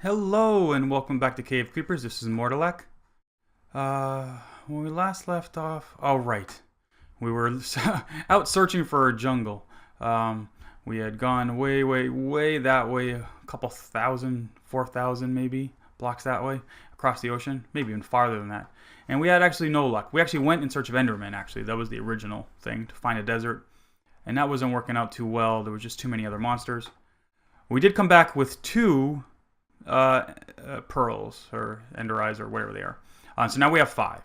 Hello and welcome back to Cave Creepers. This is Mordelack. When we last left off, oh right, we were out searching for a jungle. We had gone way that way, a couple thousand, 4,000 maybe blocks that way across the ocean, maybe even farther than that. And we had actually no luck. We actually went in search of Enderman. Actually, that was the original thing, to find a desert, and that wasn't working out too well. There was just too many other monsters. We did come back with two pearls or ender eyes or whatever they are. So now we have 5.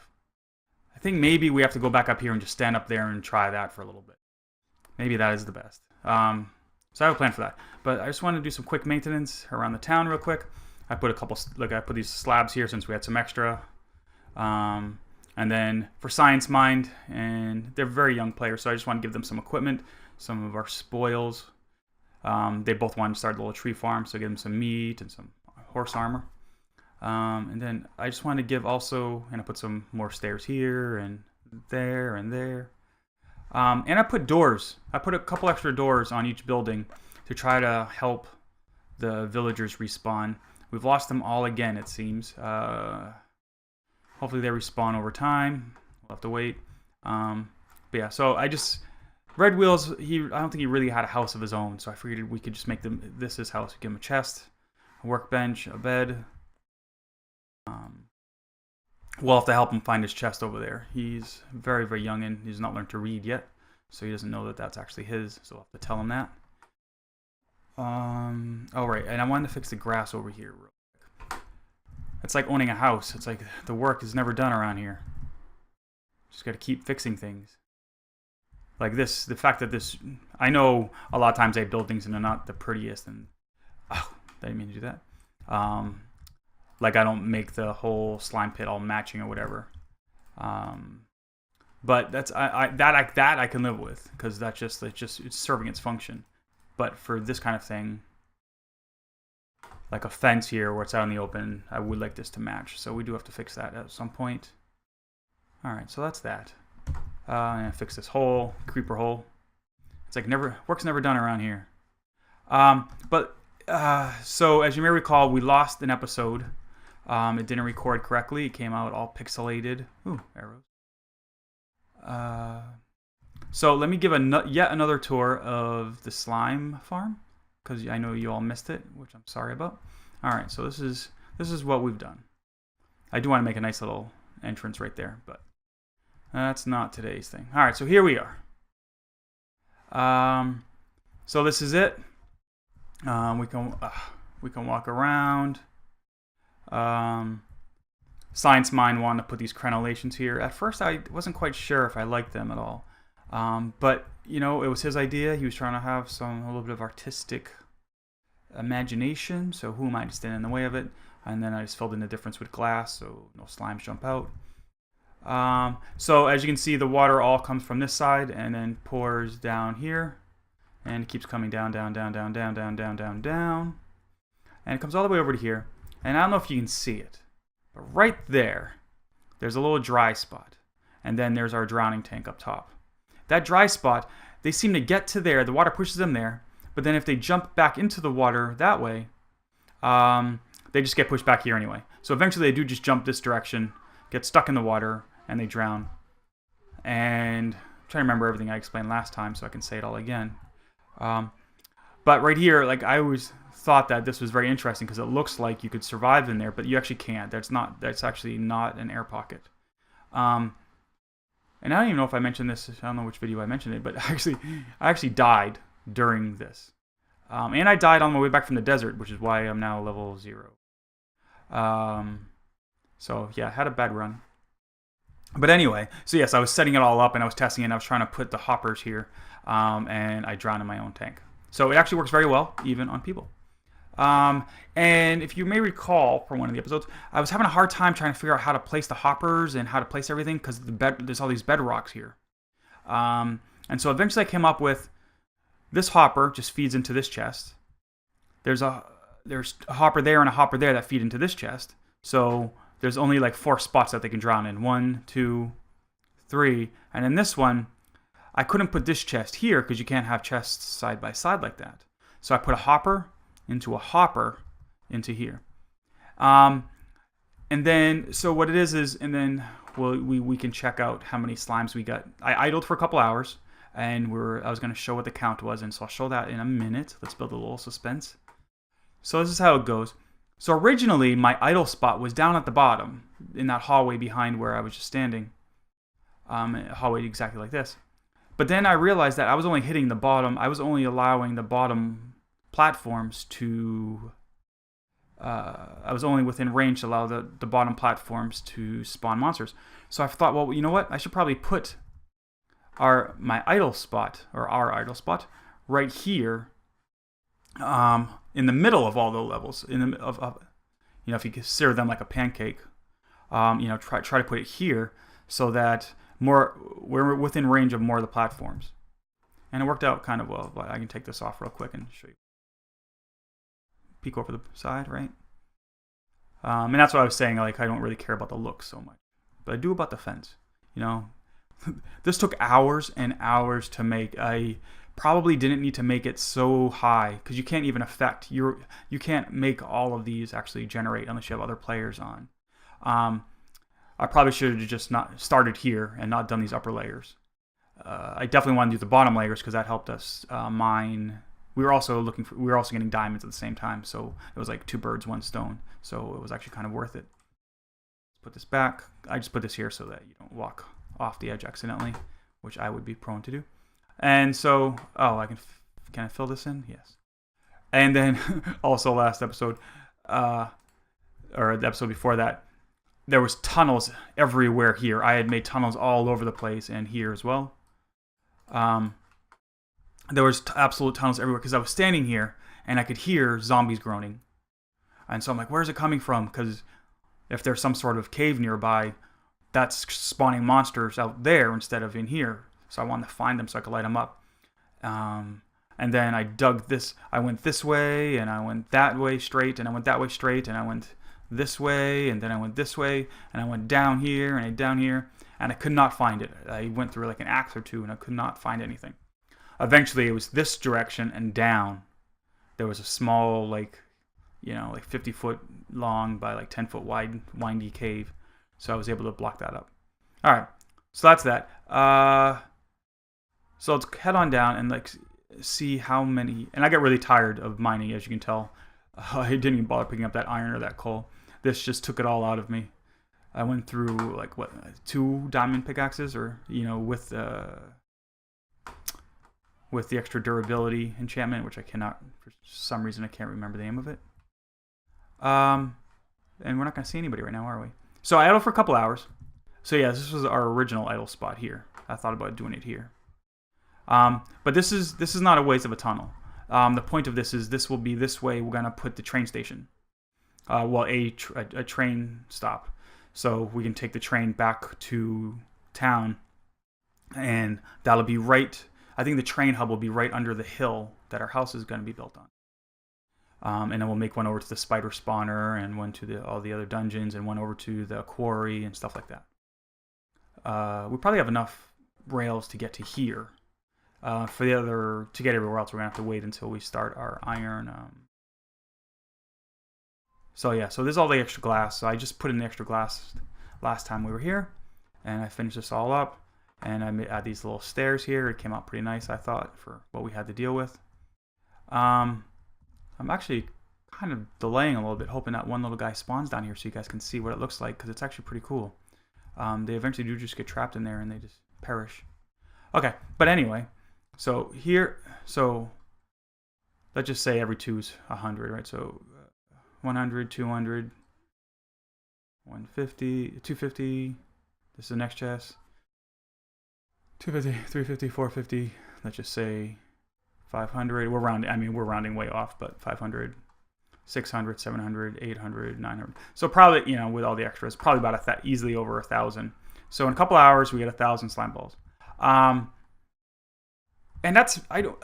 I think maybe we have to go back up here and just stand up there and try that for a little bit. Maybe that is the best. So I have a plan for that. But I just want to do some quick maintenance around the town real quick. I put a couple, I put these slabs here since we had some extra. And then for Science Mind, and they're very young players, so I just want to give them some equipment, some of our spoils. They both wanted to start a little tree farm, so give them some meat and some horse armor. And then I just wanted to give also, and I put some more stairs here and there and there. And I put doors. I put a couple extra doors on each building to try to help the villagers respawn. We've lost them all again, it seems. Hopefully they respawn over time. We'll have to wait. But yeah, so Red Wheels, I don't think he really had a house of his own, so I figured we could just make this his house. Give him a chest, a workbench, a bed. We'll have to help him find his chest over there. He's very young and he's not learned to read yet, so he doesn't know that that's actually his, so we'll have to tell him that. Oh right, and I wanted to fix the grass over here real quick. It's like owning a house. It's like the work is never done around here. Just gotta keep fixing things. Like this, the fact that this, I know a lot of times I build things and they're not the prettiest, and oh, I didn't mean to do that. Like I don't make the whole slime pit all matching or whatever. But that's that I can live with, because it's serving its function. But for this kind of thing, like a fence here where it's out in the open, I would like this to match. So we do have to fix that at some point. All right, so that's that. And fix this hole, creeper hole. It's like work's never done around here. So as you may recall, we lost an episode. It didn't record correctly. It came out all pixelated. Ooh, arrows. So let me give yet another tour of the slime farm, because I know you all missed it, which I'm sorry about. All right, so this is what we've done. I do want to make a nice little entrance right there, but that's not today's thing. All right, so here we are. So this is it. We can walk around. Science Mind wanted to put these crenellations here. At first, I wasn't quite sure if I liked them at all. But you know, it was his idea. He was trying to have a little bit of artistic imagination. So who am I to stand in the way of it? And then I just filled in the difference with glass, so no slimes jump out. So as you can see, the water all comes from this side and then pours down here, and it keeps coming down, and it comes all the way over to here. And I don't know if you can see it, but right there's a little dry spot, and then there's our drowning tank up top. That dry spot, they seem to get to there, the water pushes them there, but then if they jump back into the water that way, they just get pushed back here anyway. So eventually they do just jump this direction, get stuck in the water, and they drown. And I'm trying to remember everything I explained last time so I can say it all again. But right here, like, I always thought that this was very interesting because it looks like you could survive in there, but you actually can't. That's actually not an air pocket. And I don't even know if I mentioned this. I don't know which video I mentioned it, but I actually died during this. And I died on my way back from the desert, which is why I'm now level 0. So yeah, I had a bad run. But anyway, so yes, I was setting it all up and I was testing it, and I was trying to put the hoppers here, and I drowned in my own tank. So it actually works very well, even on people. And if you may recall from one of the episodes, I was having a hard time trying to figure out how to place the hoppers and how to place everything, because there's all these bedrocks here. And so eventually I came up with this hopper just feeds into this chest. There's a hopper there and a hopper there that feed into this chest. So there's only like 4 spots that they can drown in. 1, 2, 3. And in this one, I couldn't put this chest here because you can't have chests side by side like that. So I put a hopper into here. And then, so what it is, and then we can check out how many slimes we got. I idled for a couple hours, and I was going to show what the count was, and so I'll show that in a minute. Let's build a little suspense. So this is how it goes. So originally, my idle spot was down at the bottom, in that hallway behind where I was just standing. A hallway exactly like this. But then I realized that I was only hitting the bottom. I was only allowing the bottom platforms to... I was only within range to allow the bottom platforms to spawn monsters. So I thought, well, you know what? I should probably put my idle spot, or our idle spot, right here, in the middle of all the levels. If you consider them like a pancake, try to put it here so that we're within range of more of the platforms. And it worked out kind of well. But I can take this off real quick and show you. Peek over the side, right? And that's what I was saying. Like, I don't really care about the look so much, but I do about the fence. This took hours and hours to make. I probably didn't need to make it so high because you can't even affect you can't make all of these actually generate unless you have other players on. I probably should have just not started here and not done these upper layers. I definitely want to do the bottom layers because that helped us mine. We were also getting diamonds at the same time, so it was like 2 birds, 1 stone. So it was actually kind of worth it. Put this back. I just put this here so that you don't walk off the edge accidentally, which I would be prone to do. And so, can I fill this in? Yes. And then also last episode, or the episode before that, there was tunnels everywhere here. I had made tunnels all over the place and here as well. There was absolute tunnels everywhere because I was standing here and I could hear zombies groaning. And so I'm like, where's it coming from? Because if there's some sort of cave nearby, that's spawning monsters out there instead of in here. So I wanted to find them so I could light them up. And then I dug this. I went this way and I went that way straight and I went that way straight and I went this way and then I went this way and I went down here and down here and I could not find it. I went through like an axe or two and I could not find anything. Eventually, it was this direction and down. There was a small, like 50-foot long by like 10-foot wide, windy cave. So I was able to block that up. All right, so that's that. So let's head on down and see how many. And I got really tired of mining, as you can tell. I didn't even bother picking up that iron or that coal. This just took it all out of me. I went through 2 diamond pickaxes, or with the extra durability enchantment, which I cannot, for some reason, I can't remember the name of it. And we're not going to see anybody right now, are we? So I idled for a couple hours. So yeah, this was our original idle spot here. I thought about doing it here. But this is not a waste of a tunnel. The point of this is this will be this way. We're going to put the train station. A train stop. So we can take the train back to town. And that'll be right... I think the train hub will be right under the hill that our house is going to be built on. And then we'll make one over to the spider spawner and one to all the other dungeons and one over to the quarry and stuff like that. We probably have enough rails to get to here. To get everywhere else, we're going to have to wait until we start our iron. So this is all the extra glass. So I just put in the extra glass last time we were here. And I finished this all up. And I add these little stairs here. It came out pretty nice, I thought, for what we had to deal with. I'm actually kind of delaying a little bit, hoping that one little guy spawns down here so you guys can see what it looks like, because it's actually pretty cool. They eventually do just get trapped in there and they just perish. Okay, but anyway, so let's just say every 2 is 100, right? So 100, 200, 150, 250. This is the next chest. 250, 350, 450, let's just say 500. We're rounding way off, but 500, 600, 700, 800, 900. So probably, with all the extras, probably about easily over 1,000. So in a couple hours, we get 1,000 slime balls. And that's going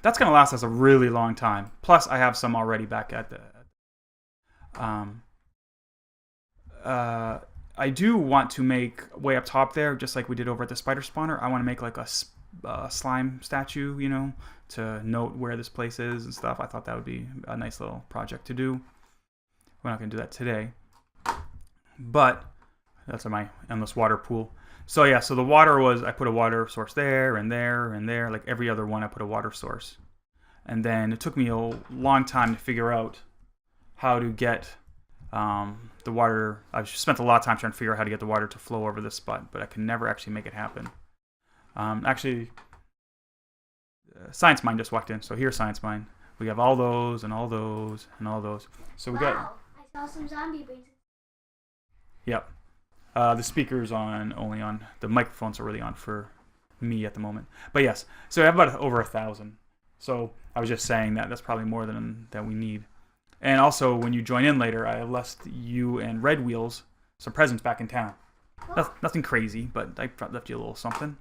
to last us a really long time. Plus, I have some already back at the... I do want to make way up top there, just like we did over at the spider spawner. I want to make like a slime statue, to note where this place is and stuff. I thought that would be a nice little project to do. We're not going to do that today. But that's my endless water pool. So yeah, so the water was, I put a water source there and there and there. Like every other one, I put a water source. And then it took me a long time to figure out how to get the water. I've spent a lot of time trying to figure out how to get the water to flow over this spot, but I can never actually make it happen. Actually, Science Mind just walked in. So here's Science Mind. We have all those and all those and all those. So we got. I saw some zombie bases. Yep. The speaker's only on. The microphones are really on for me at the moment. But yes, so I have about over 1,000. So I was just saying that that's probably more than that we need. And also, when you join in later, I left you and Red Wheels some presents back in town. Nothing crazy, but I left you a little something.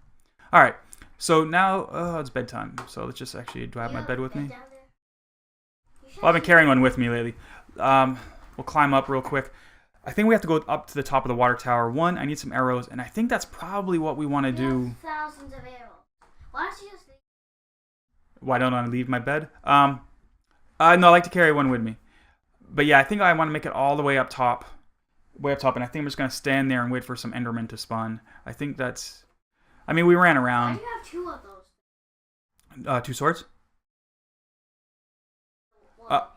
All right. So now it's bedtime. So let's just actually, do I have my bed with me? Well, I've been carrying one with me lately. We'll climb up real quick. I think we have to go up to the top of the water tower. One, I need some arrows, and I think that's probably what we want to do. Thousands of arrows. Why don't you just leave? Why don't I leave my bed? No, I like to carry one with me. But yeah, I think I want to make it all the way up top. And I think I'm just going to stand there and wait for some Endermen to spawn. I think that's... I mean, we ran around. Why do you have 2 of those? 2 swords?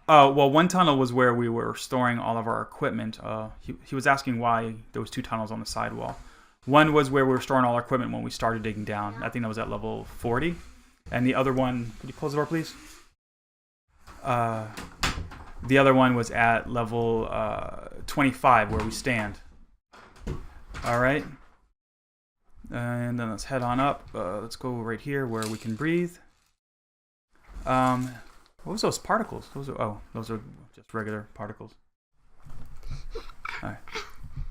Well, one tunnel was where we were storing all of our equipment. He was asking why there was 2 tunnels on the side wall. One was where we were storing all our equipment when we started digging down. I think that was at level 40. And the other one... Could you close the door, please? The other one was at level 25, where we stand. All right. And then let's head on up. Let's go right here where we can breathe. What was those particles? Those are just regular particles. All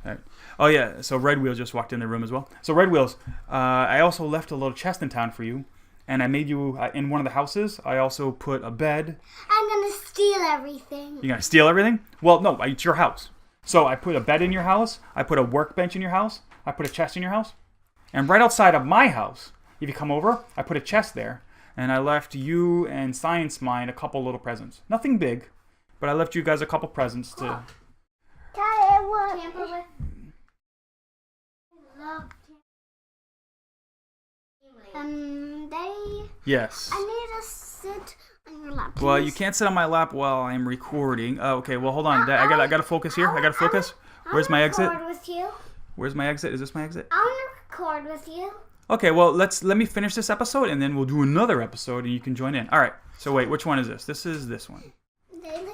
right. Oh yeah, so Red Wheels just walked in the room as well. So Red Wheels, I also left a little chest in town for you. And I made you, in one of the houses, I also put a bed. I'm going to steal everything. You're going to steal everything? Well, no, it's your house. So I put a bed in your house. I put a workbench in your house. I put a chest in your house. And right outside of my house, if you come over, I put a chest there. And I left you and Science Mind a couple little presents. Nothing big, but I left you guys a couple presents to... Tamper with... Love Daddy? Yes. I need to sit on your lap. Well, you can't sit on my lap while I'm recording. Oh, okay, well, hold on. I gotta focus here. I gotta focus. Where's my exit? Record with you. Where's my exit? Is this my exit? I want to record with you. Okay, well, let me finish this episode, and then we'll do another episode, and you can join in. All right. So wait, which one is this? This is this one.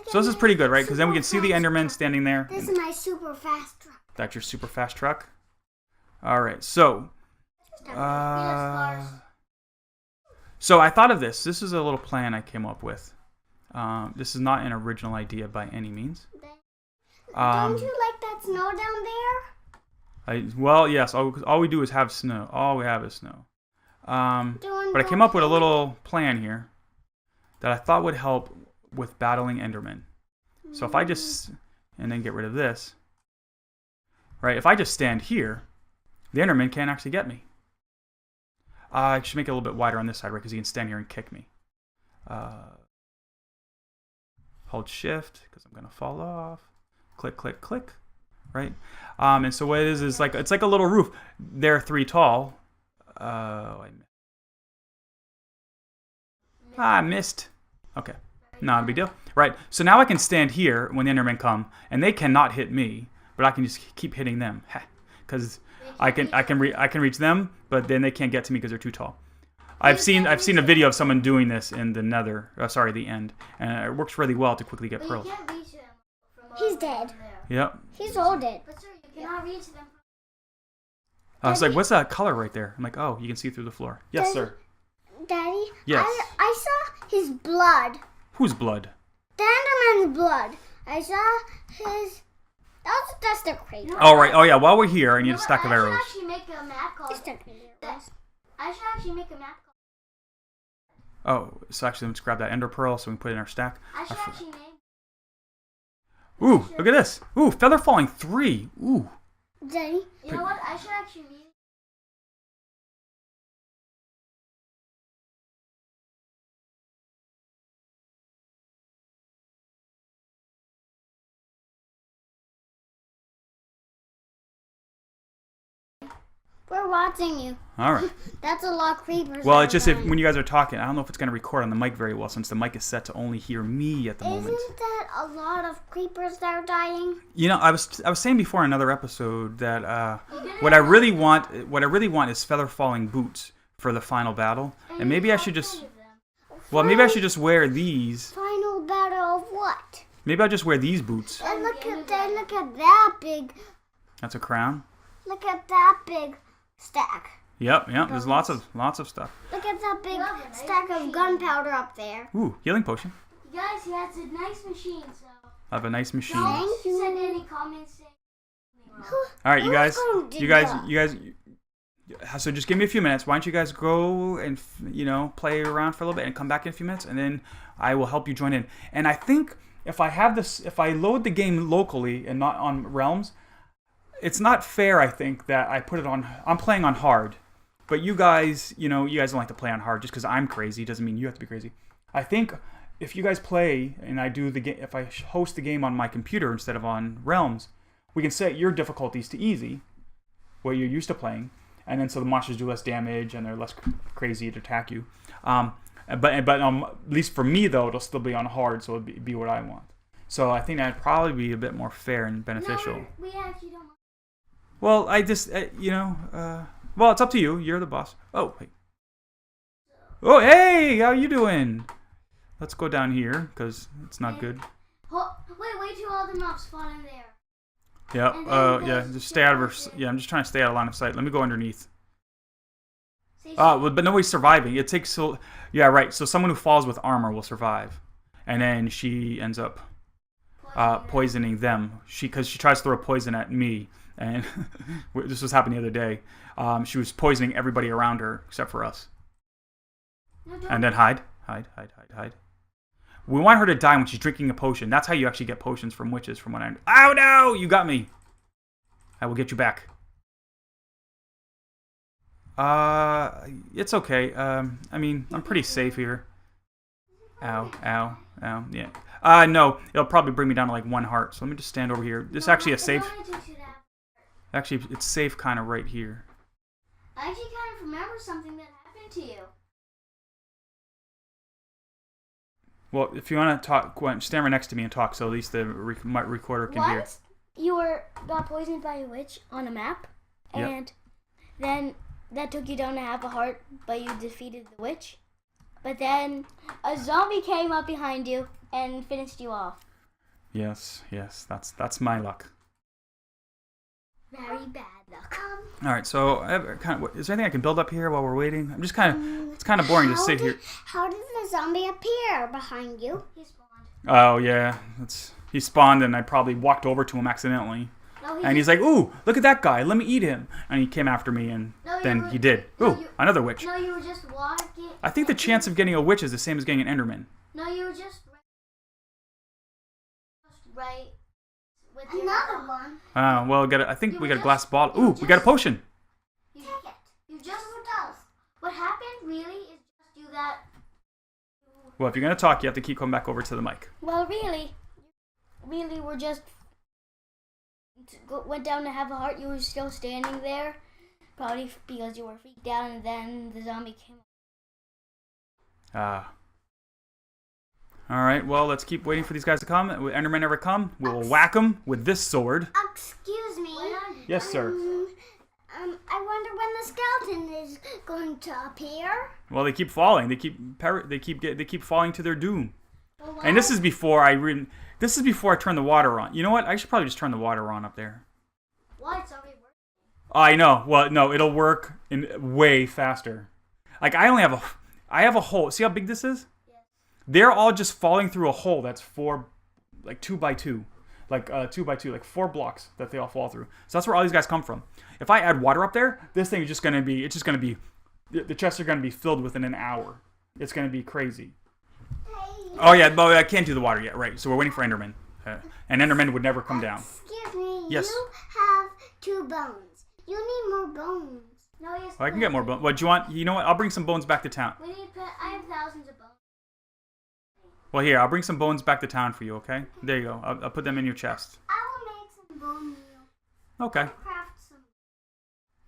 So this is pretty good, right? Because then we can see the Enderman standing there. This is my super fast truck. That's your super fast truck. All right. So I thought of this. This is a little plan I came up with. This is not an original idea by any means. Don't you like that snow down there? Well, yes. All we do is have snow. All we have is snow. But I came up with a little plan here that I thought would help with battling Endermen. So if I just... And then get rid of this. Right? If I just stand here, the Enderman can't actually get me. I should make it a little bit wider on this side, right? Because he can stand here and kick me. Hold shift, because I'm going to fall off. Click, click, click. Right? And so what it is like, it's like a little roof. They're 3 tall. I missed. Okay. Not a big deal. Right. So now I can stand here when the Endermen come, and they cannot hit me, but I can just keep hitting them. Because I can reach them, but then they can't get to me because they're too tall. I've seen a video of someone doing this in the Nether. The End, and it works really well to quickly get pearls. You can't reach him from He's dead. Yep. He's all dead. But sir, you cannot reach them. I was like, what's that color right there? I'm like, oh, you can see through the floor. Yes, Daddy, sir. Daddy? Yes. I saw his blood. Whose blood? The Enderman's blood. I saw his... That's the crate. Oh, right. Oh, yeah. While we're here, I need a stack of arrows. I should actually make a map called... I should actually make a map called... Oh, so actually, let's grab that ender pearl so we can put it in our stack. I should actually name... Ooh, look at this. Ooh, feather falling 3. Ooh. Daddy, you know what? I should actually... We're watching you. All right. That's a lot of creepers. Well, it's just when you guys are talking, I don't know if it's going to record on the mic very well since the mic is set to only hear me at the moment. Isn't that a lot of creepers that are dying? You know, I was saying before in another episode that what I really want is feather falling boots for the final battle, and maybe I should just maybe I should just wear these. Final battle of what? Maybe I'll just wear these boots. And look at that big. That's a crown. Look at that big stack. Yep. There's lots of stuff. Look at that big stack of gunpowder up there. Ooh, healing potion. Guys, he has a nice machine, so. I have a nice machine. Thank you. Send any comments saying. All right, you guys. So just give me a few minutes. Why don't you guys go and play around for a little bit and come back in a few minutes, and then I will help you join in. And I think if I load the game locally and not on Realms, it's not fair. I think that I put it on. I'm playing on hard, but you guys don't like to play on hard just because I'm crazy. Doesn't mean you have to be crazy. I think if you guys play and I do the game, if I host the game on my computer instead of on Realms, we can set your difficulties to easy, what you're used to playing, and then so the monsters do less damage and they're less crazy to attack you. But at least for me though, it'll still be on hard, so it'll be what I want. So I think that'd probably be a bit more fair and beneficial. No, we actually don't. Well, I just well, it's up to you. You're the boss. Oh, hey. Oh, hey, how you doing? Let's go down here because it's not good. Wait till all the mobs spawn in there. Yep. Yeah. Just stay out of her. Yeah, I'm just trying to stay out of line of sight. Let me go underneath. But nobody's surviving. It takes so. Yeah, right. So someone who falls with armor will survive, and then she ends up poisoning them. Because she tries to throw poison at me, and this was happening the other day. She was poisoning everybody around her except for us. No, and then hide. We want her to die when she's drinking a potion. That's how you actually get potions from witches, from what I understand. Oh no! You got me. I will get you back. It's okay. I mean, I'm pretty safe here. Ow. Yeah. No, it'll probably bring me down to like 1 heart. So let me just stand over here. This is actually a safe. Actually, it's safe kind of right here. I actually kind of remember something that happened to you. Well, if you want to talk, go ahead, stand right next to me and talk, so at least the recorder can hear. Once you got poisoned by a witch on a map, and then that took you down to half a heart, but you defeated the witch. But then a zombie came up behind you and finished you off. Yes, that's my luck. Very bad luck. All right, so is there anything I can build up here while we're waiting? I'm just it's kind of boring to sit here. How did the zombie appear behind you? He spawned. Oh yeah, he spawned and I probably walked over to him accidentally. And he's like, ooh, look at that guy, let me eat him. And he came after me and he did. Ooh, another witch. No, you were just walking. I think the chance of getting a witch is the same as getting an Enderman. No, you were just right. Another one. Well, I think we got a glass bottle. Ooh, we got a potion. You take it. You just what happened really is just do that. Well, if you're going to talk, you have to keep coming back over to the mic. Well, really we're just went down to have a heart. You were still standing there, probably because you were freaked out, and then the zombie came. All right, well, let's keep waiting for these guys to come. When Endermen ever come, we will whack them with this sword. Excuse me. Yes, sir. I wonder when the skeleton is going to appear. Well, they keep falling. They keep falling to their doom. Well, and this is before I turn the water on. You know what? I should probably just turn the water on up there. Why? It's already working. I know. Well, no, it'll work way faster. Like I have a hole. See how big this is? They're all just falling through a hole that's 2 by 2. Like 2 by 2, like 4 blocks that they all fall through. So that's where all these guys come from. If I add water up there, this thing is just going to be, the chests are going to be filled within an hour. It's going to be crazy. Oh yeah, but I can't do the water yet, right? So we're waiting for Enderman. And Enderman would never come down. Excuse me, yes. You have 2 bones. You need more bones. No, yes. Well, I can get more bones. What do you want? You know what? I'll bring some bones back to town. I have thousands of bones. Well, here, I'll bring some bones back to town for you, okay? There you go. I'll put them in your chest. I will make some bone meal. Okay. I'll craft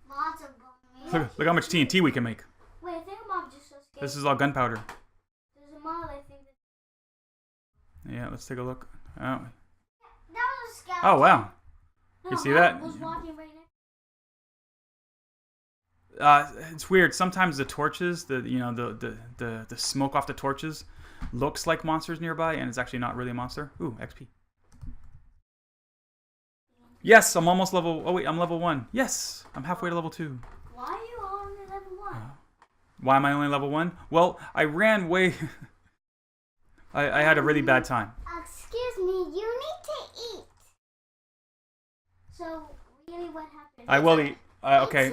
lots of bones. Look how much TNT we can make. Wait, I think Mom just escaped. This is all gunpowder. There's a mob, I think. Yeah, let's take a look. Oh, That was a skeleton. oh wow. No, You see Mom that? was walking right next. It's weird. Sometimes the torches, the smoke off the torches, looks like monsters nearby, and it's actually not really a monster. Ooh, XP. Yes, I'm almost level. Oh wait, I'm level 1. Yes, I'm halfway to level 2. Why are you only level 1? Why am I only level 1? Well, I ran way. I had a really bad time. Excuse me, you need to eat. So, really, what happened? I will eat. Okay,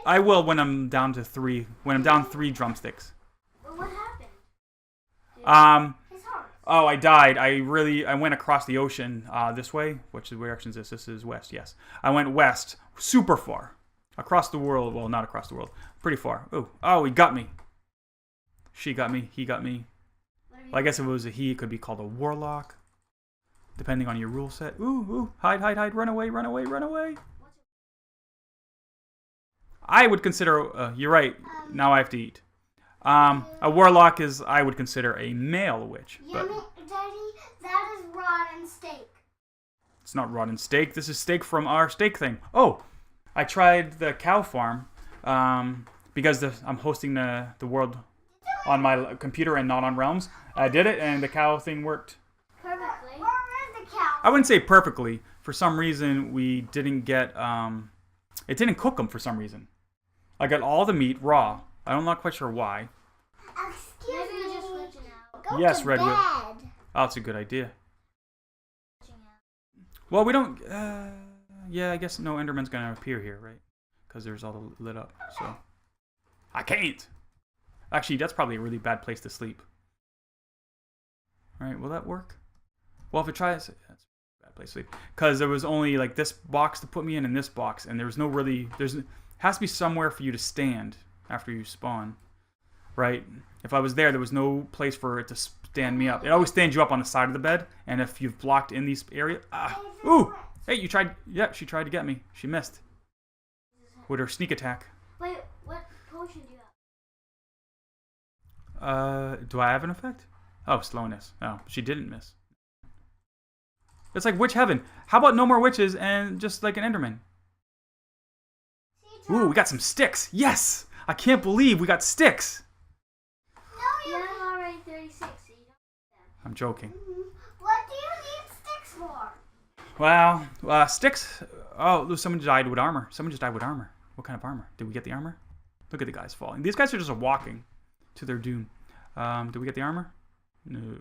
I will when I'm down to 3. When I'm down 3 drumsticks. Well, what happened? His heart. Oh, I died. I went across the ocean this way. Which direction is this? This is west, yes. I went west, super far. Across the world. Well, not across the world. Pretty far. Oh, he got me. She got me. He got me. Well, I guess if it was a he, it could be called a warlock. Depending on your rule set. Ooh. Hide. Run away. I would consider... you're right. Now I have to eat. A warlock is, I would consider, a male witch. Yummy, Daddy, that is rotten steak. It's not rotten steak. This is steak from our steak thing. Oh, I tried the cow farm because I'm hosting the world on my computer and not on Realms. I did it, and the cow thing worked. Perfectly. Where is the cow? I wouldn't say perfectly. For some reason, we didn't get... it didn't cook them for some reason. I got all the meat raw. I'm not quite sure why. Excuse me. Just glitching out. Go Yes, to Redwood. bed. Oh, that's a good idea. Well, we don't... yeah, I guess no Enderman's going to appear here, right? Because there's all lit up, so... I can't! Actually, that's probably a really bad place to sleep. Alright, will that work? Well, if it tries... That's a bad place to sleep. Because there was only, like, this box to put me in and this box. And there was no really... There's has to be somewhere for you to stand after you spawn. Right? If I was there was no place for it to stand me up. It always stands you up on the side of the bed. And if you've blocked in these areas... Ooh! Hey, you tried... Yeah, she tried to get me. She missed. With her sneak attack. Wait, what potion do you have? Do I have an effect? Oh, slowness. Oh, she didn't miss. It's like witch heaven. How about no more witches and just like an Enderman? Ooh, we got some sticks. Yes! I can't believe we got sticks. No, you have already 36, so you don't need them. I'm joking. What do you need sticks for? Well, sticks... Oh, someone died with armor. Someone just died with armor. What kind of armor? Did we get the armor? Look at the guys falling. These guys are just walking to their doom. Did we get the armor? No.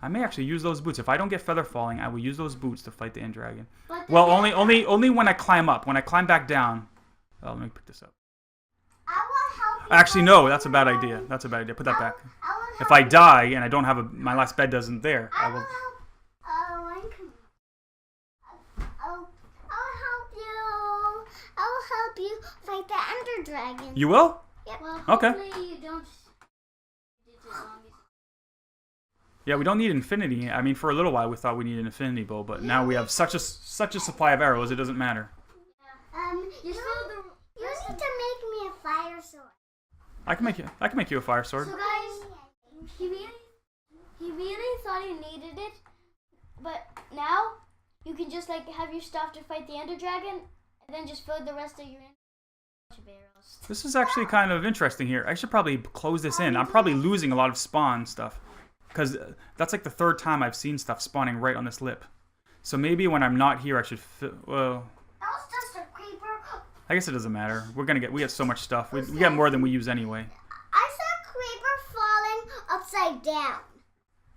I may actually use those boots. If I don't get feather falling, I will use those boots to fight the end dragon. Well, only when I climb up. When I climb back down. Oh, let me pick this up. I will help you. Actually, no, that's a bad idea. That's a bad idea. Put that back. If I die and I don't have my last bed doesn't there, I will. I'll help you fight the Ender Dragon. You will? Yep. Well, okay. Hopefully you don't get to zombies. Yeah, we don't need infinity. I mean, for a little while we thought we needed an infinity bow, but now we have such a supply of arrows, it doesn't matter. You need to make me a fire sword. I can make you a fire sword. So guys, he really thought he needed it, but now you can just like have your stuff to fight the Ender Dragon, and then just fill the rest of your arrows. This is actually kind of interesting here. I should probably close this in. I'm probably losing a lot of spawn stuff. Because that's like the 3rd time I've seen stuff spawning right on this lip. So maybe when I'm not here I should... Well... That was just a creeper. I guess it doesn't matter. We get so much stuff. We get more than we use anyway. I saw a creeper falling upside down.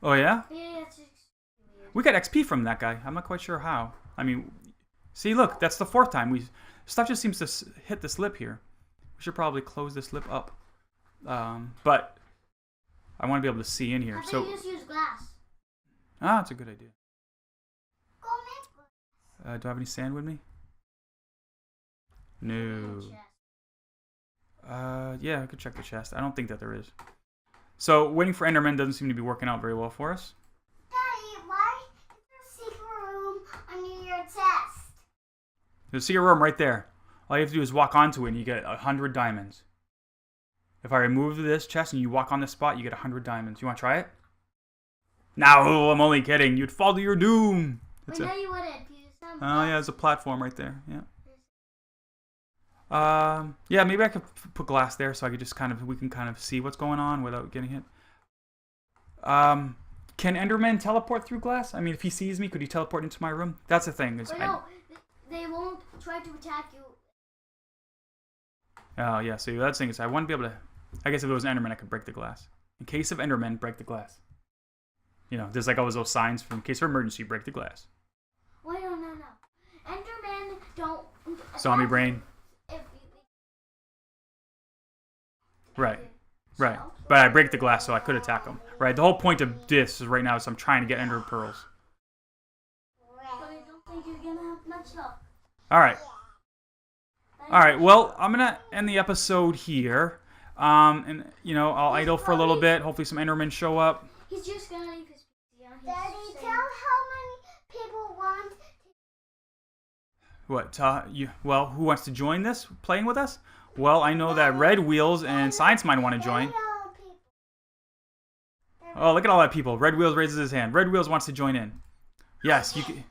Oh yeah? Yeah, it's weird. We got XP from that guy. I'm not quite sure how. I mean... See, look. That's the 4th time. Stuff just seems to hit this lip here. We should probably close this lip up. But... I want to be able to see in here. I think you just use glass. Ah, that's a good idea. Go make glass. Do I have any sand with me? No. Yeah, I could check the chest. I don't think that there is. So, waiting for Enderman doesn't seem to be working out very well for us. Daddy, why is there a secret room under your chest? There's a secret room right there. All you have to do is walk onto it and you get 100 diamonds. If I remove this chest and you walk on this spot, you get 100 diamonds. You want to try it? No, I'm only kidding. You'd fall to your doom. Wait, no, you wouldn't. Oh, yeah, there's a platform right there. Yeah. Yeah, maybe I could put glass there so I could just we can kind of see what's going on without getting hit. Can Enderman teleport through glass? I mean, if he sees me, could he teleport into my room? That's the thing. Wait, no, they won't try to attack you. Oh, yeah, so that's the thing is I wouldn't be able to... I guess if it was Enderman, I could break the glass. In case of Enderman, break the glass. You know, there's like always those signs for in case of emergency, break the glass. Wait, no. Endermen don't... Zombie brain. Right. But I break the glass so I could attack them. Right, the whole point of this is right now is I'm trying to get Ender Pearls. But I don't think you're gonna have much luck. Alright, well, I'm going to end the episode here. And, you know, I'll idle for a little bit. Hopefully some Endermen show up. He's just gonna leave his PC on. Daddy, tell how many people want... What? Well, who wants to join this, playing with us? Well, I know that Red Wheels and Science Mind want to join. Oh, look at all that people. Red Wheels raises his hand. Red Wheels wants to join in. Yes, you can.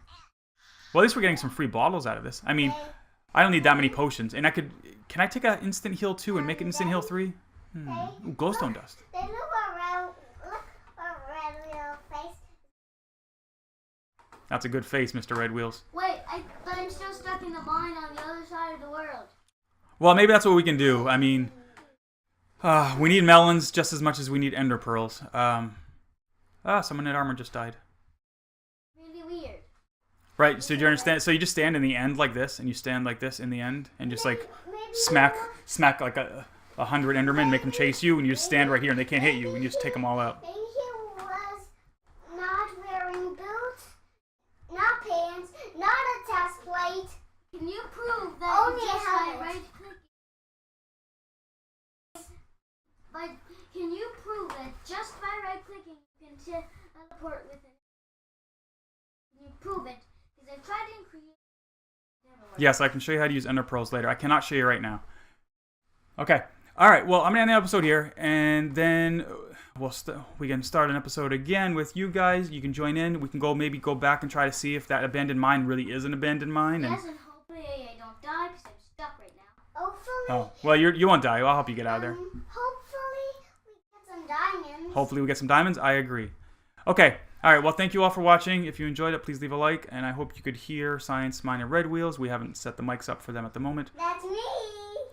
Well, at least we're getting some free bottles out of this. I mean, I don't need that many potions. And can I take an instant heal 2 and make it instant heal 3? Ooh, glowstone dust. They look a red wheel face. That's a good face, Mr. Red Wheels. Wait, but I'm still stuck in the mine on the other side of the world. Well, maybe that's what we can do. I mean, we need melons just as much as we need ender pearls. Someone in armor just died. Really weird. Right, so do you understand? So you just stand in the end like this, and you stand like this in the end, and just like smack like 100 endermen, make them chase you, and you just stand right here, and they can't hit you, and you just take them all out. Maybe he was not wearing boots, not pants, not a chest plate. Can you prove that Only just a by helmet. right-clicking? But can you prove that just by right-clicking you can teleport with it? Can you prove it? Because I've tried to create. Yes, I can show you how to use ender pearls later. I cannot show you right now. Okay. All right. Well, I'm gonna end the episode here, and then we can start an episode again with you guys. You can join in. We can maybe go back and try to see if that abandoned mine really is an abandoned mine. Yes, and hopefully I don't die because I'm stuck right now. Hopefully. Oh, well, you won't die. I'll help you get out of there. Hopefully we get some diamonds. Hopefully we get some diamonds. I agree. Okay. All right. Well, thank you all for watching. If you enjoyed it, please leave a like, and I hope you could hear Science Mind and Red Wheels. We haven't set the mics up for them at the moment. That's me.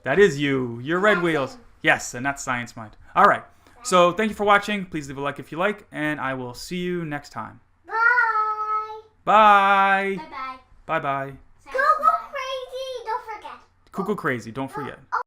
That is you. You're Red Wheels. Yes, and that's Science Mind. All right. So thank you for watching. Please leave a like if you like, and I will see you next time. Bye. Bye. Bye-bye. Bye-bye. Go crazy. Don't forget. Cuckoo crazy. Don't forget. Oh.